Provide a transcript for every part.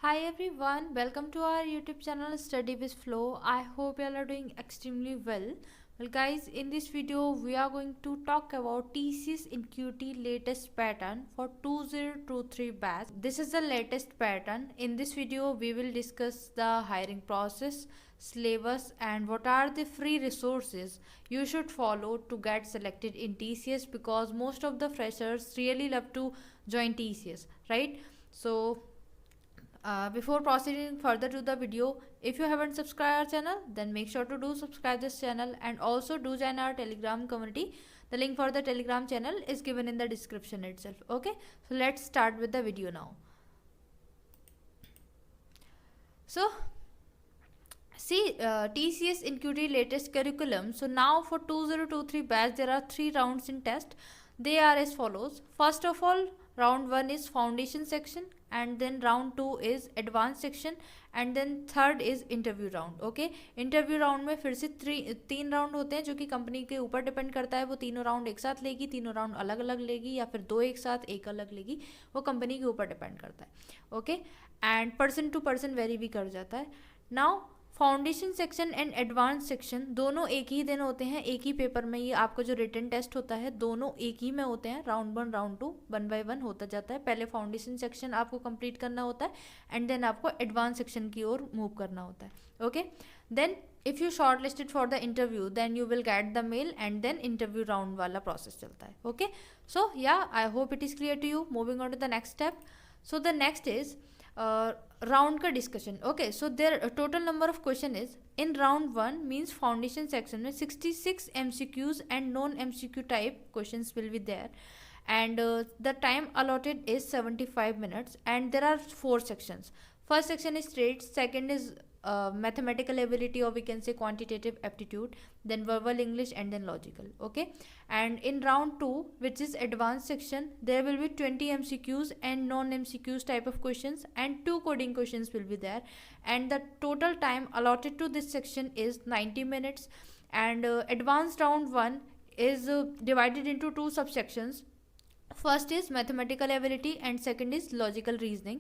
Hi everyone, welcome to our YouTube channel Study with Flow. I hope you all are doing extremely well. Well guys, in this video we are going to talk about TCS in QT latest pattern for 2023 batch. This is the latest pattern. In this video we will discuss the hiring process, syllabus and what are the free resources you should follow to get selected in TCS, because most of the freshers really love to join TCS, right? So before proceeding further to the video, if you haven't subscribed our channel, then make sure to do subscribe this channel and also do join our Telegram community. The link for the Telegram channel is given in the description itself. Okay, so let's start with the video now. So see, TCS in QT latest curriculum. So now for 2023 batch there are 3 rounds in test. They are as follows. First of all, round 1 is foundation section, and then round 2 is advanced section, and then third is interview round. Okay, interview round में फिर से तीन round होते हैं जो कि company के ऊपर डिपेंड करता है. वो तीनों राउंड एक साथ लेगी, तीनों राउंड अलग अलग लेगी, या फिर दो एक साथ एक अलग लेगी, वो कंपनी के ऊपर डिपेंड करता है. Okay, and person to person vary भी कर जाता है. Now foundation section and advance section दोनों एक ही दिन होते हैं, एक ही पेपर में. ये आपका जो रिटन टेस्ट होता है दोनों एक ही में होते हैं. राउंड 1 राउंड 2 1 बाय 1 होता जाता है. पहले फाउंडेशन सेक्शन आपको कंप्लीट करना होता है एंड देन आपको एडवांस सेक्शन की ओर मूव करना होता है. Okay, then if you short listed for the interview then you will get the mail and then interview round वाला प्रोसेस चलता है. Okay, so yeah I hope it is clear to you. Moving on to the next step. So the next is round का discussion. Okay, so there total number of question is in round 1 means foundation section में 66 MCQs and non MCQ type question will be there, and the time allotted is 75 minutes, and there are 4 sections. First section is traits, second is mathematical ability, or we can say quantitative aptitude, then verbal English, and then logical. Okay, and in round 2, which is advanced section, there will be 20 MCQs and non MCQs type of questions, and 2 coding questions will be there, and the total time allotted to this section is 90 minutes. And advanced round 1 is divided into 2 subsections. First is mathematical ability and second is logical reasoning,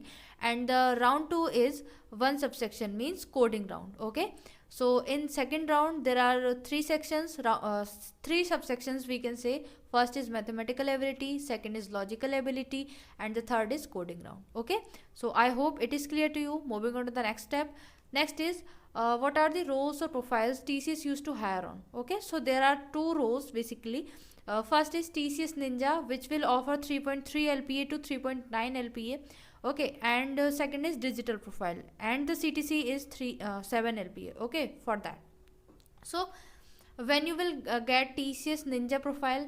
and the round 2 is one subsection, means coding round. Okay, so in second round there are 3 sections, 3 subsections we can say. First is mathematical ability, second is logical ability, and the third is coding round. Okay, so I hope it is clear to you. Moving on to the next step. Next is what are the roles or profiles TCS used to hire on. Okay, so there are 2 roles basically. First is TCS Ninja, which will offer 3.3 LPA to 3.9 LPA. Okay, and second is digital profile, and the CTC is 7 LPA. Okay, for that. So when you will get TCS Ninja profile,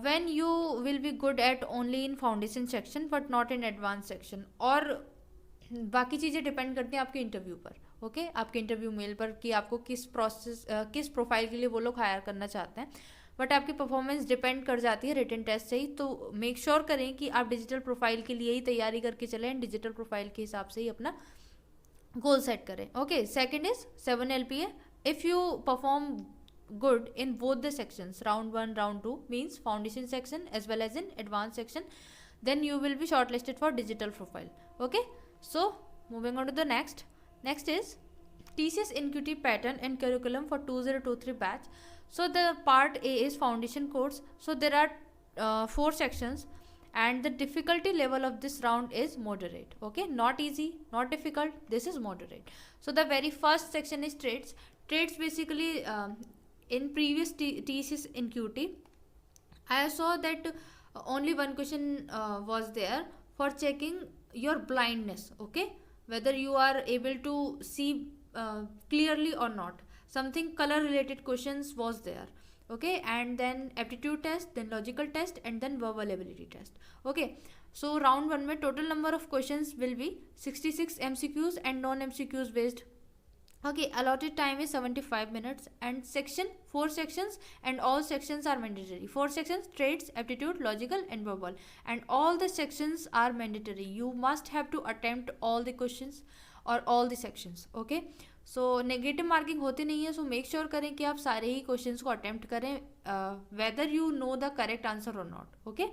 when you will be good at only in foundation section but not in advanced section, और बाकी चीज़ें depend करती हैं आपके interview पर. Okay, आपके interview mail पर कि आपको किस प्रोसेस किस प्रोफाइल के लिए वो लोग हायर करना चाहते हैं, बट आपकी परफॉर्मेंस डिपेंड कर जाती है रिटन टेस्ट से ही. तो मेक श्योर करें कि आप डिजिटल प्रोफाइल के लिए ही तैयारी करके चलें एंड डिजिटल प्रोफाइल के हिसाब से ही अपना गोल सेट करें. Okay, second is 7 LPA. If you perform good in both the sections, round 1 round 2 means foundation section as well as in advanced section, then you will be shortlisted for digital profile. Okay, so moving on to the next is TCS NQT pattern and curriculum for 2023 batch. So the part A is foundation course. So there are 4 sections, and the difficulty level of this round is moderate. Okay, not easy, not difficult, this is moderate. So the very first section is traits. Traits basically in previous TCS in QT I saw that only one question was there for checking your blindness. Okay, whether you are able to see clearly or not. Something color related questions was there. Okay, and then aptitude test, then logical test, and then verbal ability test. Okay, so round 1 में total number of questions will be 66 MCQs and non MCQs based. Okay, allotted time is 75 minutes, and 4 sections, and all sections are mandatory. 4 sections: traits, aptitude, logical, and verbal, and all the sections are mandatory. You must have to attempt all the questions or all the sections. Okay, so negative marking होती नहीं है. सो make sure करें कि आप सारे ही questions को attempt करें, whether you know the correct answer और not. Okay,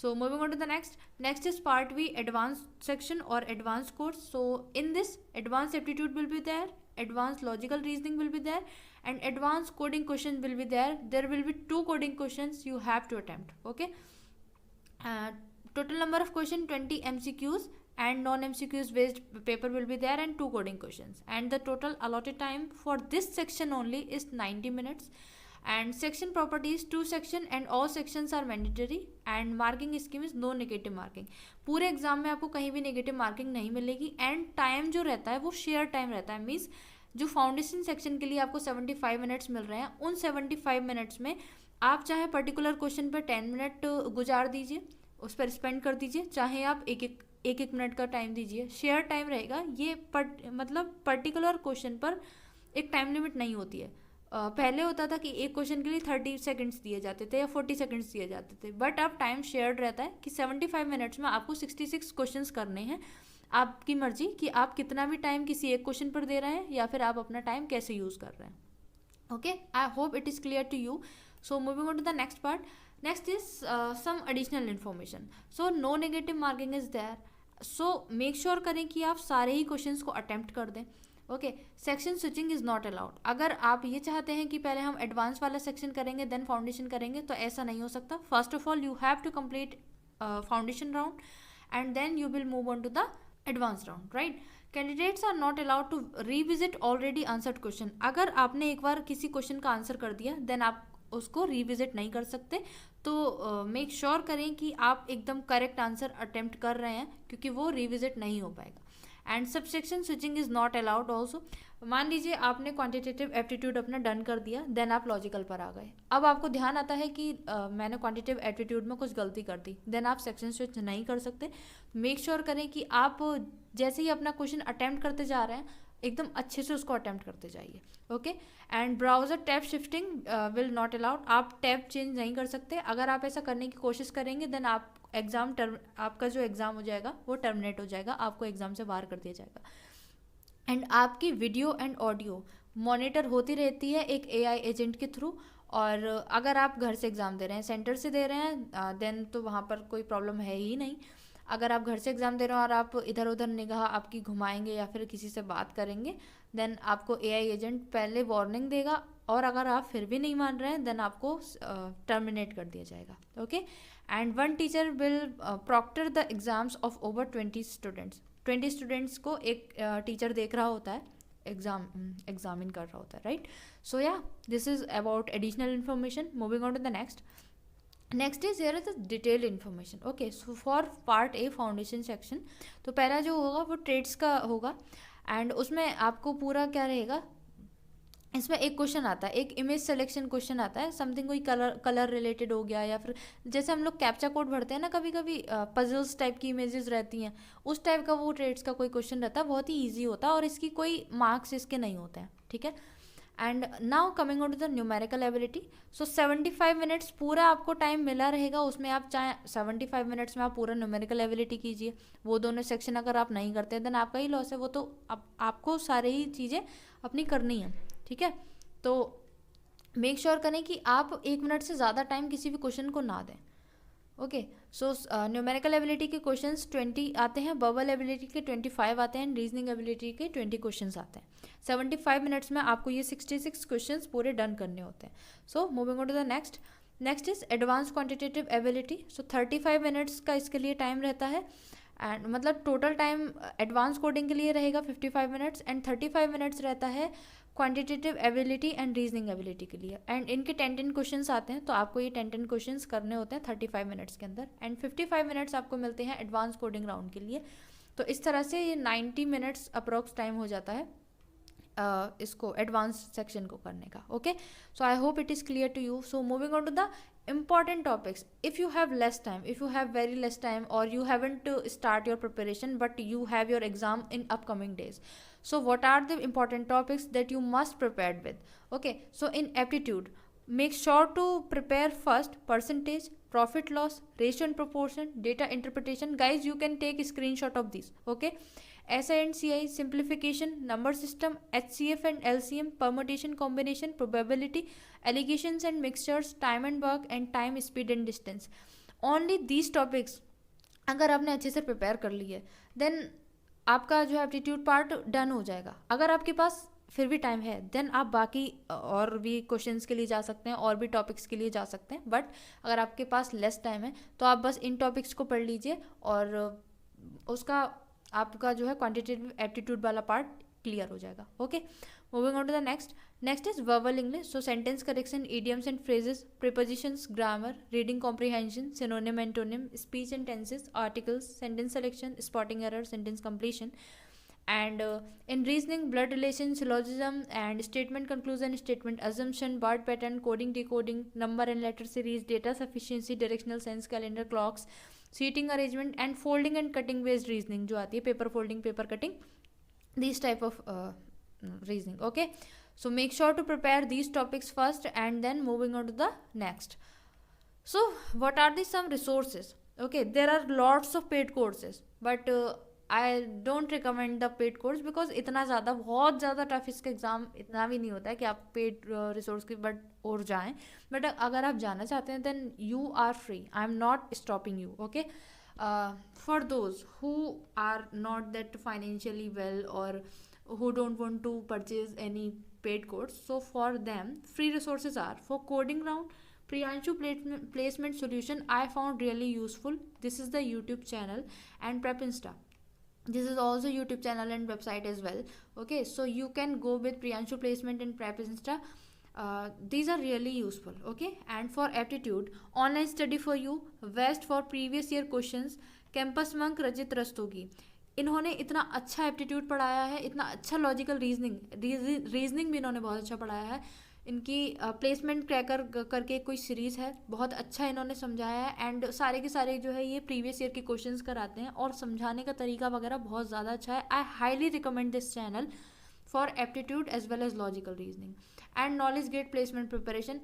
So moving on to the next is part B, advanced section or advanced course. So in this, advanced aptitude will be there, advanced logical reasoning will be there, and advanced coding questions will be there. There will be 2 coding questions you have to attempt. Okay, total number of question 20 MCQs and non MCQs based paper will be there, and 2 coding questions, and the total allotted time for this section only is 90 minutes. And section properties, 2 section and all sections are mandatory, and marking scheme is no negative marking. पूरे exam में आपको कहीं भी negative marking नहीं मिलेगी, and time जो रहता है वो शेयर टाइम रहता है. मीन्स जो फाउंडेशन सेक्शन के लिए आपको 75 मिनट्स मिल रहे हैं, उन 75 मिनट्स में आप चाहे पर्टिकुलर क्वेश्चन पर 10 मिनट गुजार दीजिए, उस पर स्पेंड कर दीजिए, चाहे आप एक मिनट का टाइम दीजिए, शेयर टाइम रहेगा ये. मतलब पर्टिकुलर क्वेश्चन पर एक टाइम लिमिट नहीं होती है. पहले होता था कि एक क्वेश्चन के लिए 30 सेकंड्स दिए जाते थे या 40 सेकंड्स दिए जाते थे, बट अब टाइम शेयर्ड रहता है कि 75 मिनट्स में आपको 66 क्वेश्चंस करने हैं. आपकी मर्जी कि आप कितना भी टाइम किसी एक क्वेश्चन पर दे रहे हैं या फिर आप अपना टाइम कैसे यूज़ कर रहे हैं. Okay, I hope it is clear to you. So moving on to the next part. Next is some additional information. So no negative marking is there. So make sure करें कि आप सारे ही questions को attempt कर दें. Okay, section switching is not allowed. अगर आप ये चाहते हैं कि पहले हम एडवांस वाला सेक्शन करेंगे देन फाउंडेशन करेंगे, तो ऐसा नहीं हो सकता. First of all you have to complete foundation round and then you will move on to the advance round, right. Candidates are not allowed to revisit already answered question. अगर आपने एक बार किसी क्वेश्चन का आंसर कर दिया then आप उसको revisit नहीं कर सकते. तो मेक श्योर करें कि आप एकदम करेक्ट आंसर अटेम्प्ट कर रहे हैं, क्योंकि वो रीविजिट नहीं हो पाएगा. And subsection switching is not allowed also. मान लीजिए आपने क्वांटिटेटिव एप्टीट्यूड अपना डन कर दिया, देन आप लॉजिकल पर आ गए. अब आपको ध्यान आता है कि मैंने क्वांटिटेटिव एप्टीट्यूड में कुछ गलती कर दी, देन आप सेक्शन स्विच नहीं कर सकते. मेक श्योर करें कि आप जैसे ही अपना क्वेश्चन अटैम्प्ट करते जा रहे हैं एकदम अच्छे से उसको अटैम्प्ट करते जाइए. Okay, and browser tab shifting will not allowed. आप टैब चेंज नहीं कर सकते. अगर आप ऐसा करने की कोशिश करेंगे देन आप आपका जो एग्ज़ाम हो जाएगा वो टर्मिनेट हो जाएगा, आपको एग्ज़ाम से बाहर कर दिया जाएगा. एंड आपकी वीडियो एंड ऑडियो मॉनिटर होती रहती है एक AI एजेंट के थ्रू. और अगर आप घर से एग्ज़ाम दे रहे हैं, सेंटर से दे रहे हैं, देन तो वहाँ पर कोई प्रॉब्लम है ही नहीं. अगर आप घर से एग्ज़ाम दे रहे हो और आप इधर उधर निगाह आपकी घुमाएंगे या फिर किसी से बात करेंगे, देन आपको AI एजेंट पहले वार्निंग देगा, और अगर आप फिर भी नहीं मान रहे हैं देन आपको टर्मिनेट कर दिया जाएगा. Okay, and one teacher will proctor the exams of over 20 students. 20 students को एक टीचर देख रहा होता है, एग्जामिन कर रहा होता है, राइट. सो या this is about additional information. Moving on to the next is here is the detail information. Okay, so for part A foundation section, तो पहला जो होगा वो ट्रेड्स का होगा, एंड उसमें आपको पूरा क्या रहेगा, इसमें एक क्वेश्चन आता है, एक इमेज सिलेक्शन क्वेश्चन आता है, समथिंग कोई कलर रिलेटेड हो गया, या फिर जैसे हम लोग कैप्चा कोड भरते हैं ना कभी कभी, पजल्स टाइप की इमेजेस रहती हैं, उस टाइप का वो ट्रेड्स का कोई क्वेश्चन रहता है. बहुत ही ईजी होता है और इसकी कोई मार्क्स इसके नहीं होते हैं, ठीक है. And now coming on to the numerical ability. So 75 minutes पूरा आपको टाइम मिला रहेगा, उसमें आप चाहे 75 मिनट्स में आप पूरा न्यूमेरिकल एबिलिटी कीजिए. वो दोनों सेक्शन अगर आप नहीं करते हैं देन आपका ही लॉस है. वो तो आपको सारी ही चीज़ें अपनी करनी है, ठीक है. तो मेक श्योर करें कि आप 1 मिनट से ज़्यादा टाइम किसी भी क्वेश्चन को ना दें. ओके, सो न्यूमेरिकल एबिलिटी के क्वेश्चंस 20 आते हैं, वर्बल एबिलिटी के 25 आते हैं, रीजनिंग एबिलिटी के 20 क्वेश्चंस आते हैं. 75 मिनट्स में आपको ये 66 क्वेश्चंस पूरे डन करने होते हैं. So moving on to the next is advance quantitative ability. So 35 minutes का इसके लिए टाइम रहता है, एंड मतलब टोटल टाइम एडवांस कोडिंग के लिए रहेगा 55 मिनट्स, एंड 35 मिनट्स रहता है quantitative ability and reasoning ability के लिए. एंड इनके 10 क्वेश्चंस आते हैं, तो आपको ये 10 क्वेश्चंस करने होते हैं 35 मिनट्स के अंदर, एंड 55 मिनट्स आपको मिलते हैं एडवांस कोडिंग राउंड के लिए. तो इस तरह से ये 90 मिनट्स अप्रॉक्स टाइम हो जाता है इसको एडवांस सेक्शन को करने का. Okay, so I hope it is clear to you. So moving on to the important topics. If you have less time, if you have very less time, or you haven't to start your preparation but you have your exam in upcoming days, so what are the important topics that you must prepare with? Okay, so in aptitude, make sure to prepare first percentage, profit loss, ratio and proportion, data interpretation. Guys, you can take a screenshot of these. Okay, SI and CI, simplification, number system, HCF and LCM, permutation, combination, probability, allegations and mixtures, time and work, and time, speed and distance. Only these topics अगर आपने अच्छे से prepare कर ली है then आपका जो है aptitude part done हो जाएगा. अगर आपके पास फिर भी टाइम है देन आप बाकी और भी क्वेश्चंस के लिए जा सकते हैं, और भी टॉपिक्स के लिए जा सकते हैं. बट अगर आपके पास लेस टाइम है तो आप बस इन टॉपिक्स को पढ़ लीजिए और उसका आपका जो है क्वांटिटेटिव एप्टीट्यूड वाला पार्ट क्लियर हो जाएगा. Okay, moving on to the next is verbal English. So sentence correction, idioms and phrases, prepositions, grammar, reading comprehension, synonym, antonym, speech and tenses, articles, sentence selection, spotting error, sentence completion. And in reasoning, blood relation, syllogism and statement conclusion, statement assumption, word pattern, coding, decoding, number and letter series, data sufficiency, directional sense, calendar, clocks, seating arrangement, and folding and cutting based reasoning जो आती है, paper folding, paper cutting, these type of reasoning. Okay, so make sure to prepare these topics first and then moving on to the next. So what are the some resources? Okay, there are lots of paid courses but I don't recommend the paid course because इतना ज़्यादा बहुत ज़्यादा tough इसका exam इतना भी नहीं होता है कि आप पेड रिसोर्स की बट और जाएं. बट अगर आप जाना चाहते हैं then you are free. I am not stopping you. Okay, for those who are not that financially well or who don't want to purchase any paid course, so for them free resources are for coding round, Priyanshu placement solution I found really useful. This is the YouTube channel, and Prep Insta, this is also YouTube channel and website as well. Okay, so you can go with Priyanshu placement and Prep Insta. These are really useful. Okay, and for aptitude, online study for you, West for previous year questions, Campus Monk Rajit Rastogi. इन्होंने इतना अच्छा aptitude पढ़ाया है, इतना अच्छा logical reasoning भी इन्होंने बहुत अच्छा पढ़ाया है. इनकी प्लेसमेंट क्रैकर करके कोई सीरीज़ है, बहुत अच्छा इन्होंने समझाया है. एंड सारे के सारे जो है ये प्रीवियस ईयर के क्वेश्चंस कराते हैं और समझाने का तरीका वगैरह बहुत ज़्यादा अच्छा है. I highly recommend this channel for aptitude as well as logical reasoning. And Knowledge Gate placement preparation,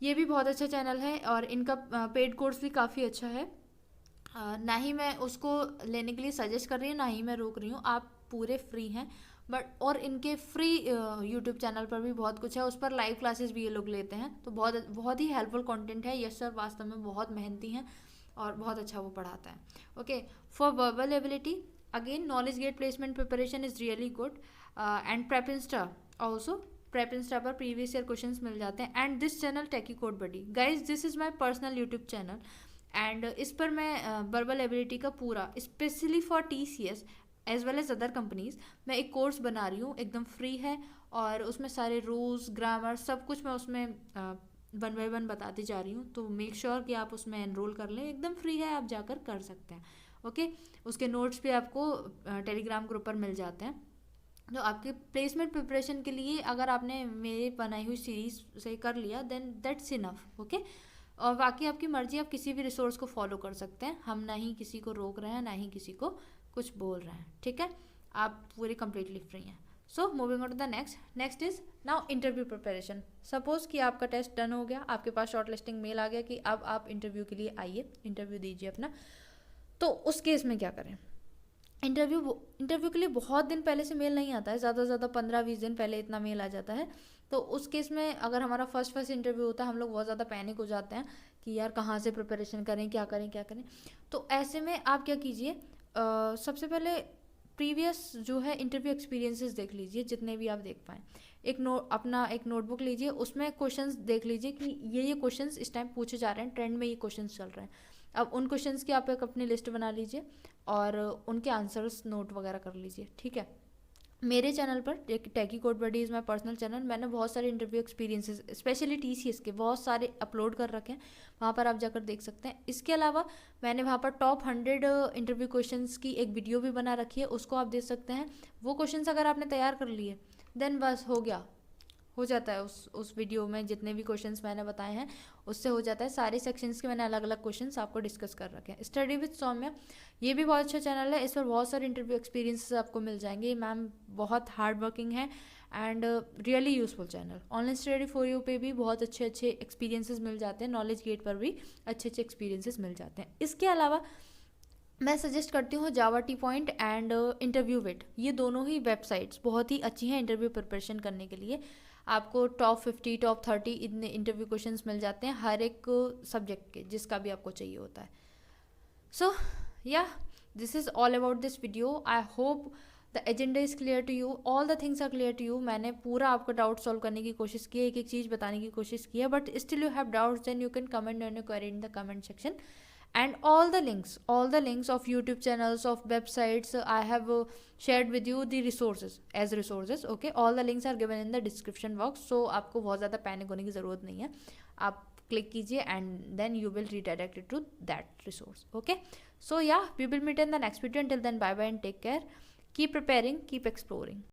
ये भी बहुत अच्छा चैनल है और इनका पेड कोर्स भी काफ़ी अच्छा है. ना ही मैं उसको लेने के लिए सजेस्ट कर रही हूँ, ना ही मैं रोक रही हूँ, आप पूरे फ्री हैं. बट और इनके फ्री यूट्यूब चैनल पर भी बहुत कुछ है, उस पर लाइव क्लासेस भी ये लोग लेते हैं, तो बहुत बहुत ही हेल्पफुल कंटेंट है. यस सर, वास्तव में बहुत मेहनती हैं और बहुत अच्छा वो पढ़ाता है. Okay, for verbal ability again Knowledge Gate placement preparation is really good. And Prep Insta also, Prep Insta पर प्रीवियस ईयर क्वेश्चंस मिल जाते हैं. And this channel Techie Code Buddy. Guys, this is my personal YouTube channel and इस पर मैं verbal ability का पूरा specially for TCS as well as other companies मैं एक कोर्स बना रही हूँ, एकदम फ्री है और उसमें सारे रूल्स, ग्रामर, सब कुछ मैं उसमें 1 by 1 बताती जा रही हूँ. तो मेक श्योर कि आप उसमें एनरोल कर लें, एकदम फ्री है, आप जाकर कर सकते हैं. ओके, उसके नोट्स भी आपको टेलीग्राम ग्रुप पर मिल जाते हैं. तो आपके प्लेसमेंट प्रिपरेशन के लिए अगर आपने मेरी बनाई हुई सीरीज से कर लिया देन दैट्स इनफ. ओके, और बाकी आपकी मर्जी, आप किसी भी रिसोर्स को फॉलो कर सकते हैं. हम ना ही किसी को रोक रहे हैं, ना ही किसी को कुछ बोल रहे हैं. ठीक है, आप पूरे कम्प्लीटली फ्री हैं. So moving on to the next is now interview preparation. Suppose कि आपका टेस्ट डन हो गया, आपके पास शॉर्ट लिस्टिंग मेल आ गया कि अब आप इंटरव्यू के लिए आइए, इंटरव्यू दीजिए अपना. तो उस केस में क्या करें? इंटरव्यू के लिए बहुत दिन पहले से मेल नहीं आता है, ज़्यादा से ज़्यादा 15-20 दिन पहले इतना मेल आ जाता है. तो उस केस में अगर हमारा फर्स्ट इंटरव्यू होता है, हम लोग बहुत ज़्यादा पैनिक हो जाते हैं कि यार कहाँ से प्रिपरेशन करें, क्या करें. तो ऐसे में आप क्या कीजिए, सबसे पहले प्रीवियस जो है इंटरव्यू एक्सपीरियंसेस देख लीजिए, जितने भी आप देख पाएँ. अपना एक नोटबुक लीजिए, उसमें क्वेश्चंस देख लीजिए कि ये क्वेश्चंस इस टाइम पूछे जा रहे हैं, ट्रेंड में ये क्वेश्चंस चल रहे हैं. अब उन क्वेश्चंस की आप एक अपनी लिस्ट बना लीजिए और उनके आंसर्स नोट वगैरह कर लीजिए. ठीक है, मेरे चैनल पर Techie Code Buddy is my personal channel, मैंने बहुत सारे इंटरव्यू एक्सपीरियंसेस स्पेशली TCS के बहुत सारे अपलोड कर रखे हैं, वहाँ पर आप जाकर देख सकते हैं. इसके अलावा मैंने वहाँ पर टॉप 100 इंटरव्यू क्वेश्चंस की एक वीडियो भी बना रखी है, उसको आप देख सकते हैं. वो क्वेश्चंस अगर आपने तैयार कर लिए देन बस हो जाता है. उस वीडियो में जितने भी क्वेश्चंस मैंने बताए हैं उससे हो जाता है. सारे सेक्शंस के मैंने अलग अलग क्वेश्चंस आपको डिस्कस कर रखे हैं. स्टडी विद सौम्या, ये भी बहुत अच्छा चैनल है, इस पर बहुत सारे इंटरव्यू एक्सपीरियंसेस आपको मिल जाएंगे. मैम बहुत हार्ड वर्किंग है and really useful channel. Online study for you पे भी बहुत अच्छे एक्सपीरियंसेस मिल जाते हैं. नॉलेज गेट पर भी अच्छे एक्सपीरियंसेस मिल जाते हैं. इसके अलावा मैं सजेस्ट करती हूँ जावा टी पॉइंट एंड इंटरव्यू विट. ये दोनों ही वेबसाइट्स बहुत ही अच्छी हैं इंटरव्यू प्रिपरेशन करने के लिए. आपको टॉप 50 टॉप 30 इतने इंटरव्यू क्वेश्चंस मिल जाते हैं हर एक सब्जेक्ट के, जिसका भी आपको चाहिए होता है. So yeah, this is all about this video. I hope the agenda is clear to you, all the things are clear to you. मैंने पूरा आपका डाउट सॉल्व करने की कोशिश की है, एक एक चीज़ बताने की कोशिश की है, but still you have doubts, then you can comment on your query in the comment section. And all the links of YouTube channels, of websites, I have shared with you the resources. Okay, all the links are given in the description box, so आपको बहुत ज़्यादा panic होने की ज़रूरत नहीं है. आप click कीजिए and then you will redirect it to that resource. Okay, so yeah, we will meet in the next video. Until then, bye bye and take care. Keep preparing, keep exploring.